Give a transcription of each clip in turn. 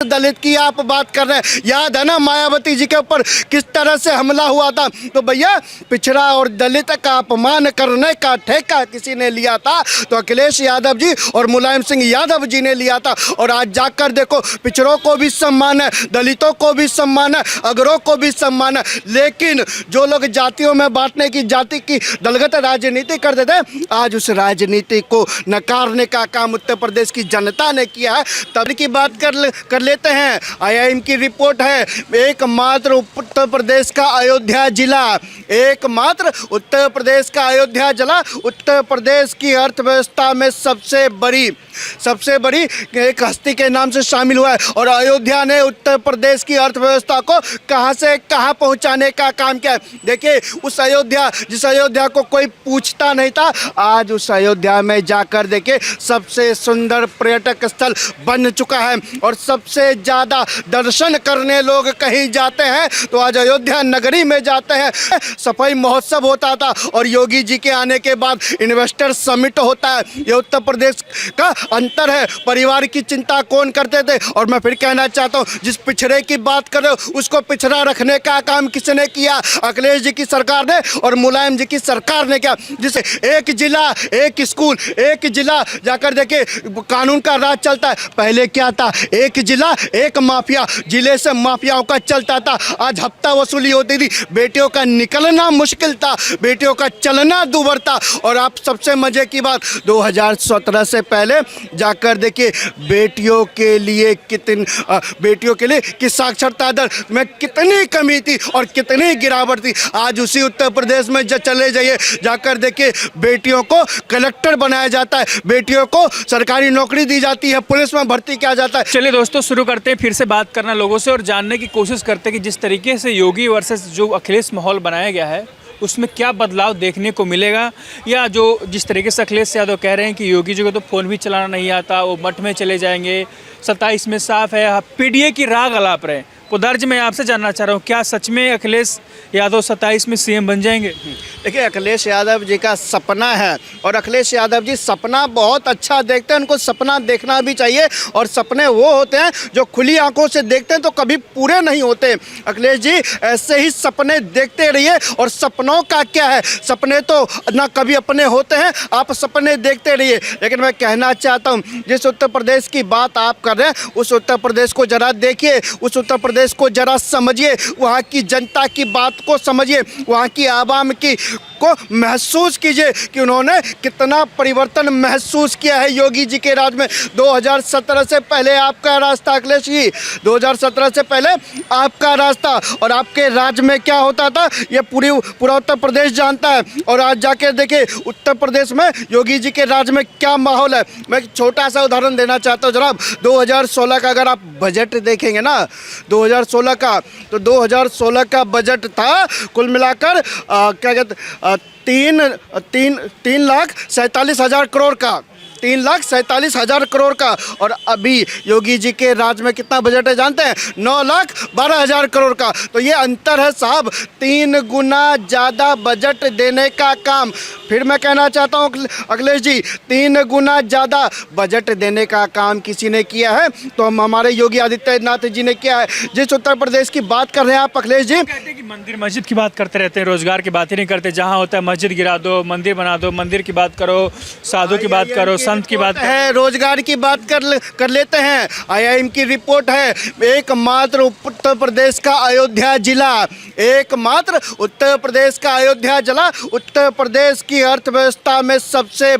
दलित की आप बात कर रहे हैं। याद है ना मायावती जी के ऊपर किस तरह से हमला हुआ था। तो भैया पिछड़ा और दलित का अपमान करने का ठेका किसी ने लिया था तो अखिलेश यादव जी और मुलायम सिंह यादव जी ने लिया था। और आज जाकर देखो पिछड़ों को भी सम्मान है, दलितों को भी सम्मान है, अगरों को भी सम्मान है। लेकिन जो लोग जातियों में बांटने की, जाति की दलगत राजनीति करते थे, आज उस राजनीति को नकारने का काम उत्तर प्रदेश की जनता ने किया है। तब की बात कर लेते हैं। आईआईएम की रिपोर्ट है, एकमात्र उत्तर प्रदेश का अयोध्या जिला, एकमात्र उत्तर प्रदेश का अयोध्या जिला उत्तर प्रदेश की अर्थव्यवस्था में सबसे बड़ी एक हस्ती के नाम से शामिल हुआ है। और अयोध्या ने उत्तर प्रदेश की अर्थव्यवस्था को कहां से कहां पहुंचाने का काम किया है। देखिए उस अयोध्या, जिस अयोध्या को कोई पूछता नहीं था, आज उस अयोध्या में जाकर देखिए सबसे सुंदर पर्यटक स्थल बन चुका है। और सबसे ज़्यादा दर्शन करने लोग कहीं जाते हैं तो आज अयोध्या नगरी में जाते हैं। सफाई महोत्सव होता था और योगी जी के आने के बाद इन्वेस्टर समिट होता है। ये उत्तर प्रदेश का अंतर है। परिवार की चिंता कौन करते थे। और मैं फिर कहना चाहता हूँ, जिस पिछड़े की बात कर रहे हो उसको पिछड़ा रखने का काम किसने किया? अखिलेश जी की सरकार ने और मुलायम जी की सरकार ने किया। जिसे एक जिला एक स्कूल, एक जिला जाकर देखिए कानून का राज चलता है। पहले क्या था? एक जिला एक माफिया, जिले से माफियाओं का चलता था। आज हफ्ता वसूली होती थी, बेटियों का निकलना मुश्किल था, बेटियों का चलना दूभर था। और आप सबसे मजे की बात, 2017 से पहले जाकर देखिए बेटियों के लिए कि साक्षरता दर में कितनी कमी थी और कितनी गिरावट थी। आज उसी उत्तर प्रदेश में चले जाइए, जाकर देखिए बेटियों को कलेक्टर बनाया जाता है, बेटियों को सरकारी नौकरी दी जाती है, पुलिस में भर्ती किया जाता है। चलिए दोस्तों, शुरू करते हैं फिर से बात करना लोगों से और जानने की कोशिश करते हैं कि जिस तरीके से योगी वर्सेस जो अखिलेश माहौल बनाया गया है उसमें क्या बदलाव देखने को मिलेगा। या जो जिस तरीके से अखिलेश यादव कह रहे हैं कि योगी जी को तो फ़ोन भी चलाना नहीं आता, वो मठ में चले जाएंगे, 27 में साफ है पीडीए की राग अलाप रहे। पुदर्ज मैं आपसे जानना चाह रहा हूँ, क्या सच में अखिलेश यादव 27 में सीएम बन जाएंगे? देखिए अखिलेश यादव जी का सपना है और अखिलेश यादव जी सपना बहुत अच्छा देखते हैं। उनको सपना देखना भी चाहिए और सपने वो होते हैं जो खुली आंखों से देखते हैं तो कभी पूरे नहीं होते। अखिलेश जी ऐसे ही सपने देखते रहिए। और सपनों का क्या है, सपने तो ना कभी अपने होते हैं, आप सपने देखते रहिए। लेकिन मैं कहना चाहता हूँ, जिस उत्तर प्रदेश की बात आप कर रहे हैं उस उत्तर प्रदेश को जरा देखिए, उस उत्तर प्रदेश को जरा समझिए, वहाँ की जनता की बात को समझिए, वहाँ की आवाम की को महसूस कीजिए कि उन्होंने कितना परिवर्तन महसूस किया है योगी जी के राज में। 2017 से पहले आपका रास्ता अखिलेश जी, 2017 से पहले आपका रास्ता और आपके राज में क्या होता था ये पूरा उत्तर प्रदेश जानता है। और आज जाके देखिए उत्तर प्रदेश में योगी जी के राज में क्या माहौल है। मैं एक छोटा सा उदाहरण देना चाहता हूँ जनाब। 2016 का अगर आप बजट देखेंगे ना, 2016 का, तो 2016 का बजट था कुल मिलाकर क्या कहते 3,47,000 करोड़ का, 3,47,000 करोड़ का। और अभी योगी जी के राज में कितना बजट है जानते हैं? 9,12,000 करोड़ का। तो ये अंतर है साहब, 3 गुना ज़्यादा बजट देने का काम। फिर मैं कहना चाहता हूँ अखिलेश जी, 3 गुना ज़्यादा बजट देने का काम किसी ने किया है तो हमारे योगी आदित्यनाथ जी ने किया है। जिस उत्तर प्रदेश की बात कर रहे हैं आप अखिलेश जी, कहते हैं कि मंदिर मस्जिद की बात करते रहते हैं, रोजगार की बात ही नहीं करते। जहाँ होता है मस्जिद गिरा दो, मंदिर बना दो, मंदिर की बात करो, साधु की बात करो, संत की बात है, रोजगार की बात कर लेते हैं। आईआईएम की रिपोर्ट है, एकमात्र उत्तर प्रदेश का अयोध्या जिला, एकमात्र उत्तर प्रदेश का अयोध्या जिला उत्तर प्रदेश की अर्थव्यवस्था में सबसे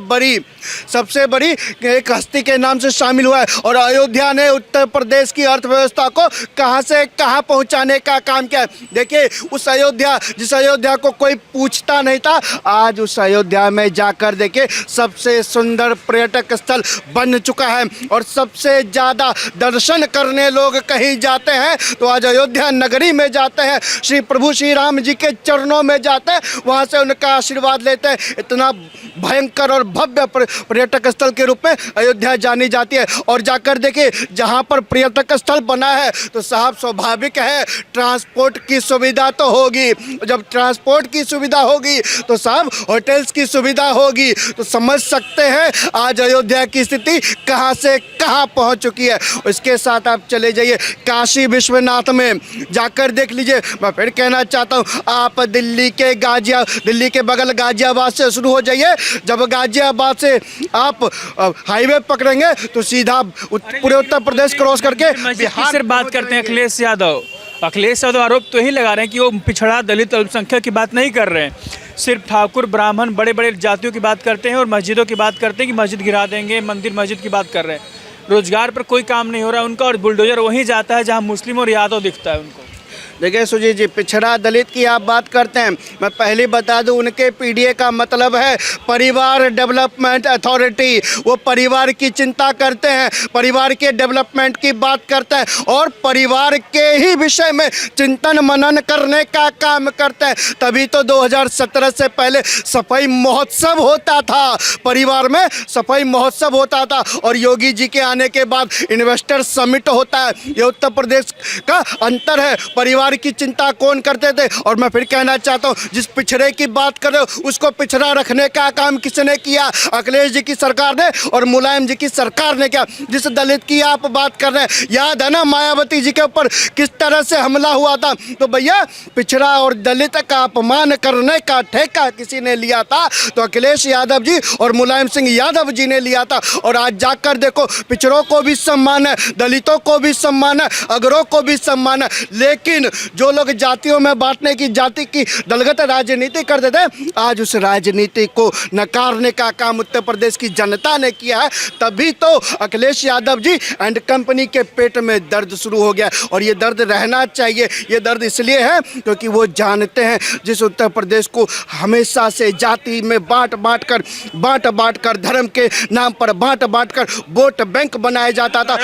बड़ी एक हस्ती के नाम से शामिल हुआ है। और अयोध्या ने उत्तर प्रदेश की अर्थव्यवस्था को कहां से कहां पहुंचाने का काम किया है। देखिए उस अयोध्या, जिस अयोध्या को कोई पूछता नहीं था, आज उस अयोध्या में जाकर देखिए सबसे सुंदर पर्यटक स्थल बन चुका है। और सबसे ज़्यादा दर्शन करने लोग कहीं जाते हैं तो आज अयोध्या नगरी में जाते हैं, श्री प्रभु श्री राम जी के चरणों में जाते हैं, वहाँ से उनका आशीर्वाद लेते हैं। इतना भयंकर और भव्य पर्यटक स्थल के रूप में अयोध्या जानी जाती है। और जाकर देखिए जहाँ पर पर्यटक स्थल बना है तो साहब स्वाभाविक है ट्रांसपोर्ट की सुविधा तो होगी। जब ट्रांसपोर्ट की सुविधा होगी तो साहब होटल्स की सुविधा होगी। तो समझ सकते हैं आज अयोध्या की स्थिति कहाँ से कहाँ पहुँच चुकी है। इसके साथ आप चले जाइए काशी विश्वनाथ में जाकर देख लीजिए। मैं फिर कहना चाहता हूँ आप दिल्ली के बगल गाजियाबाद से शुरू हो जाइए। जब गाजियाबाद से आप हाईवे पकड़ेंगे तो सीधा पूरे उत्तर प्रदेश क्रॉस करके बिहार सिर्फ बात करते हैं अखिलेश यादव आरोप तो यही लगा रहे हैं कि वो पिछड़ा दलित अल्पसंख्यक की बात नहीं कर रहे हैं, सिर्फ ठाकुर ब्राह्मण बड़े बड़े जातियों की बात करते हैं और मस्जिदों की बात करते हैं कि मस्जिद गिरा देंगे, मंदिर मस्जिद की बात कर रहे हैं। रोजगार पर कोई काम नहीं हो रहा है उनका और बुलडोजर वहीं जाता है जहां मुस्लिम और यादव दिखता है उनको। देखिए सुजीत जी पिछड़ा दलित की आप बात करते हैं, मैं पहले बता दूं उनके पीडीए का मतलब है परिवार डेवलपमेंट अथॉरिटी। वो परिवार की चिंता करते हैं, परिवार के डेवलपमेंट की बात करते हैं और परिवार के ही विषय में चिंतन मनन करने का काम करते हैं। तभी तो 2017 से पहले सफाई महोत्सव होता था, परिवार में सफाई महोत्सव होता था और योगी जी के आने के बाद इन्वेस्टर समिट होता है। ये उत्तर प्रदेश का अंतर है। परिवार की चिंता कौन करते थे? और मैं फिर कहना चाहता हूँ जिस पिछड़े की बात कर रहे हो उसको पिछड़ा रखने का काम किसने किया? अखिलेश जी की सरकार ने और मुलायम जी की सरकार ने किया। जिस दलित की आप बात कर रहे हैं याद है ना मायावती जी के ऊपर किस तरह से हमला हुआ था? तो भैया पिछड़ा और दलित का अपमान करने का ठेका किसी ने लिया था तो अखिलेश यादव जी और मुलायम सिंह यादव जी ने लिया था। और आज जाकर देखो पिछड़ों को भी सम्मान है, दलितों को भी सम्मान है, अगरों को भी सम्मान है। लेकिन जो लोग जातियों में बांटने की जाति की दलगत राजनीति करते थे आज उस राजनीति को नकारने का काम उत्तर प्रदेश की जनता ने किया है। तभी तो अखिलेश यादव जी एंड कंपनी के पेट में दर्द शुरू हो गया और ये दर्द रहना चाहिए। ये दर्द इसलिए है क्योंकि वो जानते हैं जिस उत्तर प्रदेश को हमेशा से जाति में बांट बांट कर धर्म के नाम पर बांट कर वोट बैंक बनाया जाता था।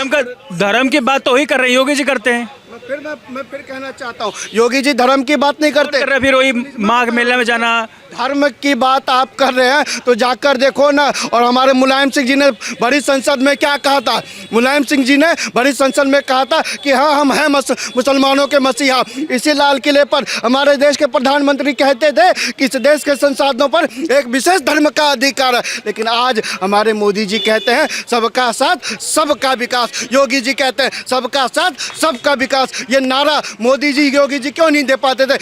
धर्म की बात तो वही कर रहे हैं, योगी जी करते हैं। मैं फिर कहना चाहता हूँ योगी जी धर्म की बात नहीं करते। फिर वही माघ मेले में जाना, धर्म की बात आप कर रहे हैं तो जाकर देखो ना। और हमारे मुलायम सिंह जी ने बड़ी संसद में क्या कहा था? मुलायम सिंह जी ने बड़ी संसद में कहा था कि हाँ हम हैं मुसलमानों के मसीहा। इसी लाल किले पर हमारे देश के प्रधानमंत्री कहते थे कि इस देश के संसाधनों पर एक विशेष धर्म का अधिकार है। लेकिन आज हमारे मोदी जी कहते हैं सबका साथ सबका विकास, योगी जी कहते हैं सबका साथ सबका विकास। ये नारा मोदी जी योगी जी क्यों नहीं दे पाते थे?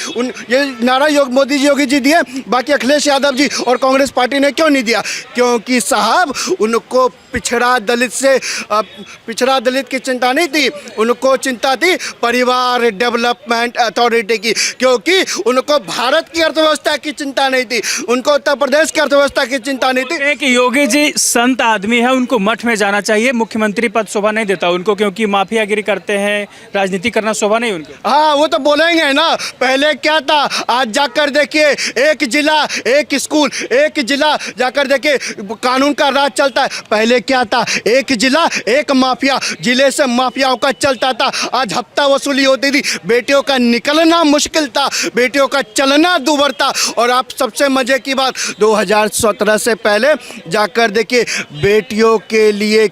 ये नारा मोदी जी योगी जी दिए, बाकी अखिलेश यादव जी और कांग्रेस पार्टी ने क्यों नहीं दिया? क्योंकि साहब उनको पिछड़ा दलित की चिंता नहीं थी, उनको चिंता थी परिवार डेवलपमेंट अथॉरिटी की। क्योंकि उनको भारत की अर्थव्यवस्था की चिंता नहीं थी, उनको उत्तर प्रदेश की अर्थव्यवस्था की चिंता नहीं थी। कि योगी जी संत आदमी है, उनको मठ में जाना चाहिए, मुख्यमंत्री पद शोभा नहीं देता उनको क्योंकि माफियागिरी करते हैं, राजनीति करना शोभा नहीं उनको। हाँ वो तो बोलेंगे ना। पहले क्या था आज जाकर देखिए एक जिला एक स्कूल, एक जिला जाकर देखिए कानून का राज चलता है। पहले क्या था एक जिला एक माफिया, जिले से माफियाओं का चलता था। आज हफ्ता वसूली होती थी, बेटियों का निकलना मुश्किल था, बेटियों का चलना दूभर था। और आप सबसे मजे की बात 2017 से पहले जाकर देखिए बेटियों के लिए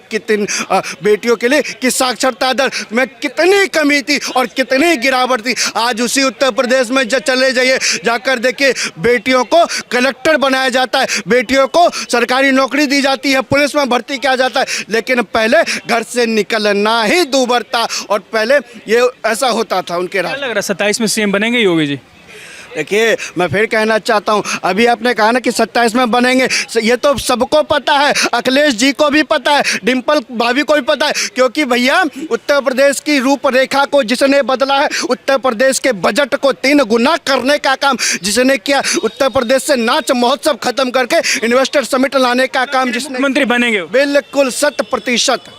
कि साक्षरता दर में कितनी कमी थी और कितनी गिरावट थी। आज उसी उत्तर प्रदेश में चले जाइए जाकर देखिए बेटियों को कलेक्टर बनाया जाता है, बेटियों को सरकारी नौकरी दी जाती है, पुलिस में भर्ती किया जाता है। लेकिन पहले घर से निकलना ही दूभर था और पहले ये ऐसा होता था उनके राज। लग रहा 27 में सीएम बनेंगे योगी जी? देखिए मैं फिर कहना चाहता हूँ अभी आपने कहा ना कि 27 में बनेंगे, ये तो सबको पता है, अखिलेश जी को भी पता है, डिम्पल भाभी को भी पता है। क्योंकि भैया उत्तर प्रदेश की रूपरेखा को जिसने बदला है, उत्तर प्रदेश के बजट को 3 गुना करने का काम जिसने किया, उत्तर प्रदेश से नाच महोत्सव खत्म करके इन्वेस्टर समिट लाने का काम जिसने, मंत्री बनेंगे बिल्कुल 100%।